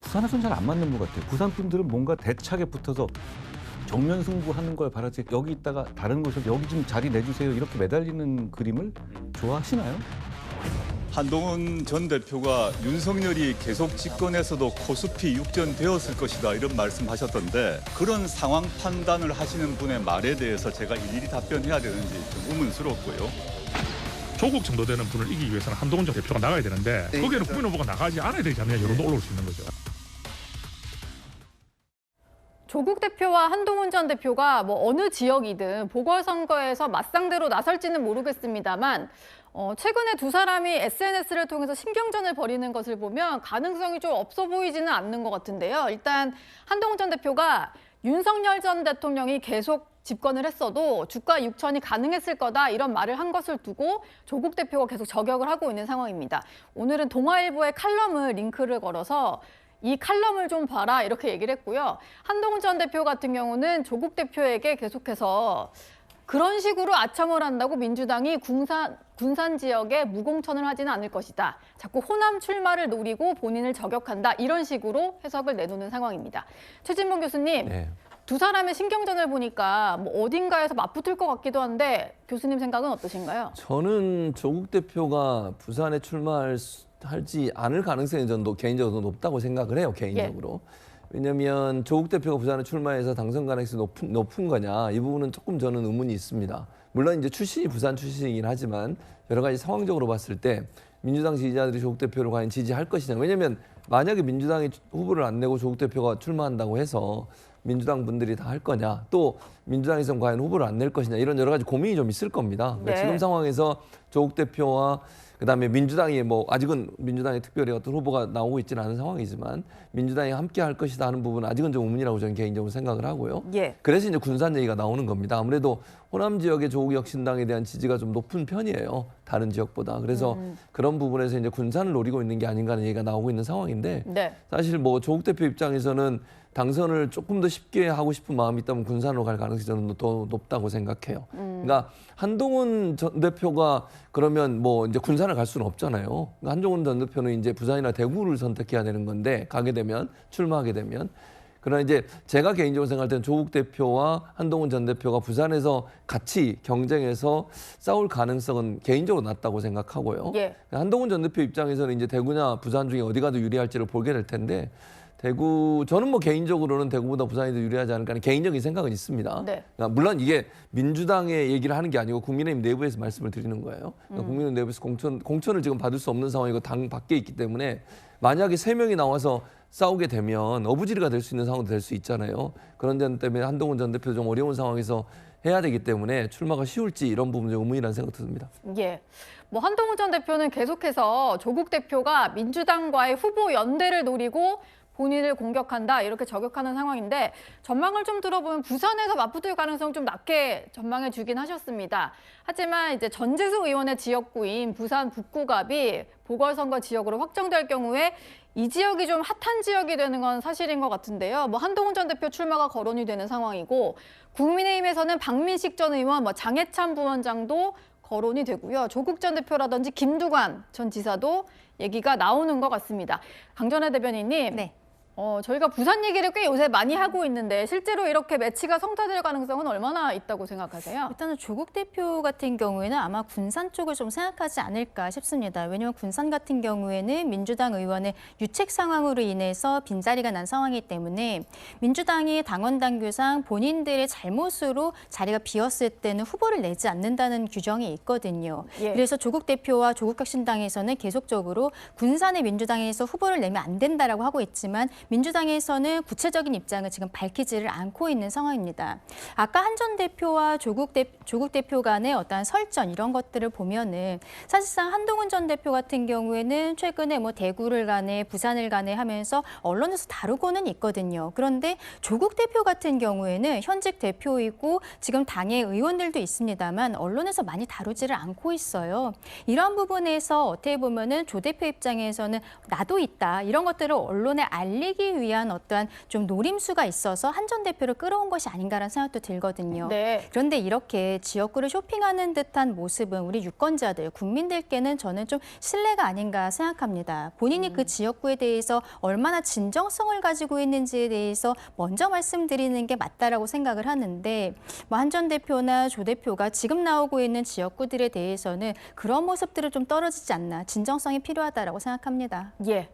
부산에서는 잘 안 맞는 것 같아요. 부산 분들은 뭔가 대차게 붙어서 정면 승부하는 걸 바라지 여기 있다가 다른 곳에서 여기 좀 자리 내주세요 이렇게 매달리는 그림을 좋아하시나요? 한동훈 전 대표가 윤석열이 계속 집권해서도 코스피 육전되었을 것이다 이런 말씀하셨던데 그런 상황 판단을 하시는 분의 말에 대해서 제가 일일이 답변해야 되는지 좀 의문스럽고요. 조국 정도 되는 분을 이기기 위해서는 한동훈 전 대표가 나가야 되는데 거기에는 국민 후보가 나가지 않아야 되지 않느냐 여론도 올라올 수 있는 거죠. 조국 대표와 한동훈 전 대표가 뭐 어느 지역이든 보궐선거에서 맞상대로 나설지는 모르겠습니다만 최근에 두 사람이 SNS를 통해서 신경전을 벌이는 것을 보면 가능성이 좀 없어 보이지는 않는 것 같은데요. 일단 한동훈 전 대표가 윤석열 전 대통령이 계속 집권을 했어도 주가 6천이 가능했을 거다 이런 말을 한 것을 두고 조국 대표가 계속 저격을 하고 있는 상황입니다. 오늘은 동아일보의 칼럼을 링크를 걸어서 이 칼럼을 좀 봐라 이렇게 얘기를 했고요. 한동훈 전 대표 같은 경우는 조국 대표에게 계속해서 그런 식으로 아첨을 한다고 민주당이 군산 지역에 무공천을 하지는 않을 것이다. 자꾸 호남 출마를 노리고 본인을 저격한다. 이런 식으로 해석을 내놓는 상황입니다. 최진봉 교수님, 네. 두 사람의 신경전을 보니까 뭐 어딘가에서 맞붙을 것 같기도 한데 교수님 생각은 어떠신가요? 저는 조국 대표가 부산에 출마하지 않을 가능성이 저는 개인적으로 높다고 생각을 해요. 개인적으로. 왜냐하면 조국 대표가 부산에 출마해서 당선 가능성이 높은 거냐 이 부분은 조금 저는 의문이 있습니다. 물론 이제 출신이 부산 출신이긴 하지만 여러 가지 상황적으로 봤을 때 민주당 지지자들이 조국 대표를 과연 지지할 것이냐. 왜냐하면 만약에 민주당이 후보를 안 내고 조국 대표가 출마한다고 해서 민주당 분들이 다 할 거냐, 또 민주당에서는 과연 후보를 안 낼 것이냐 이런 여러 가지 고민이 좀 있을 겁니다. 그러니까 지금 상황에서 조국 대표와 그다음에 민주당이 뭐 아직은 민주당이 특별히 어떤 후보가 나오고 있지는 않은 상황이지만 민주당이 함께 할 것이다 하는 부분은 아직은 좀 의문이라고 저는 개인적으로 생각을 하고요. 그래서 이제 군산 얘기가 나오는 겁니다. 아무래도 호남 지역의 조국 혁신당에 대한 지지가 좀 높은 편이에요. 다른 지역보다. 그래서 그런 부분에서 이제 군산을 노리고 있는 게 아닌가 하는 얘기가 나오고 있는 상황인데 사실 뭐 조국 대표 입장에서는 당선을 조금 더 쉽게 하고 싶은 마음이 있다면 군산으로 갈 가능성이 저는 더 높다고 생각해요. 그러니까 한동훈 전 대표가 그러면 뭐 이제 군산을 갈 수는 없잖아요. 그러니까 한동훈 전 대표는 이제 부산이나 대구를 선택해야 되는 건데 가게 되면 출마하게 되면 그러나 이제 제가 개인적으로 생각할 때는 조국 대표와 한동훈 전 대표가 부산에서 같이 경쟁해서 싸울 가능성은 개인적으로 낮다고 생각하고요. 한동훈 전 대표 입장에서는 이제 대구나 부산 중에 어디가 더 유리할지를 보게 될 텐데 대구 저는 뭐 개인적으로는 대구보다 부산이 더 유리하지 않을까 하는 개인적인 생각은 있습니다. 그러니까 물론 이게 민주당의 얘기를 하는 게 아니고 국민의힘 내부에서 말씀을 드리는 거예요. 그러니까 국민의힘 내부에서 공천을 지금 받을 수 없는 상황이고 당 밖에 있기 때문에 만약에 3명이 나와서 싸우게 되면 어부지리가 될 수 있는 상황도 될 수 있잖아요. 그런 점 때문에 한동훈 전 대표 좀 어려운 상황에서 해야 되기 때문에 출마가 쉬울지 이런 부분이 의문이라는 생각도 듭니다. 뭐 한동훈 전 대표는 계속해서 조국 대표가 민주당과의 후보 연대를 노리고 본인을 공격한다 이렇게 저격하는 상황인데 전망을 좀 들어보면 부산에서 맞붙을 가능성 좀 낮게 전망해 주긴 하셨습니다. 하지만 이제 전재수 의원의 지역구인 부산 북구갑이 보궐선거 지역으로 확정될 경우에 이 지역이 좀 핫한 지역이 되는 건 사실인 것 같은데요. 뭐 한동훈 전 대표 출마가 거론이 되는 상황이고 국민의힘에서는 박민식 전 의원, 뭐 장해찬 부원장도 거론이 되고요. 조국 전 대표라든지 김두관 전 지사도 얘기가 나오는 것 같습니다. 강전혜 대변인님. 저희가 부산 얘기를 꽤 요새 많이 하고 있는데 실제로 이렇게 매치가 성사될 가능성은 얼마나 있다고 생각하세요? 일단은 조국 대표 같은 경우에는 아마 군산 쪽을 좀 생각하지 않을까 싶습니다. 왜냐하면 군산 같은 경우에는 민주당 의원의 유책 상황으로 인해서 빈자리가 난 상황이기 때문에 민주당이 당원 당규상 본인들의 잘못으로 자리가 비었을 때는 후보를 내지 않는다는 규정이 있거든요. 그래서 조국 대표와 조국혁신당에서는 계속적으로 군산의 민주당에서 후보를 내면 안 된다라고 하고 있지만 민주당에서는 구체적인 입장을 지금 밝히지를 않고 있는 상황입니다. 아까 한 전 대표와 조국 대표 간의 어떠한 설전 이런 것들을 보면은 사실상 한동훈 전 대표 같은 경우에는 최근에 뭐 대구를 가네 부산을 가네 하면서 언론에서 다루고는 있거든요. 그런데 조국 대표 같은 경우에는 현직 대표이고 지금 당의 의원들도 있습니다만 언론에서 많이 다루지를 않고 있어요. 이런 부분에서 어떻게 보면은 조 대표 입장에서는 나도 있다 이런 것들을 언론에 알리기 이기기 위한 어떠한 좀 노림수가 있어서 한 전 대표를 끌어온 것이 아닌가라는 생각도 들거든요. 네. 그런데 이렇게 지역구를 쇼핑하는 듯한 모습은 우리 유권자들, 국민들께는 저는 좀 신뢰가 아닌가 생각합니다. 본인이 그 지역구에 대해서 얼마나 진정성을 가지고 있는지에 대해서 먼저 말씀드리는 게 맞다라고 생각을 하는데 뭐 한 전 대표나 조 대표가 지금 나오고 있는 지역구들에 대해서는 그런 모습들은 좀 떨어지지 않나, 진정성이 필요하다라고 생각합니다. 예.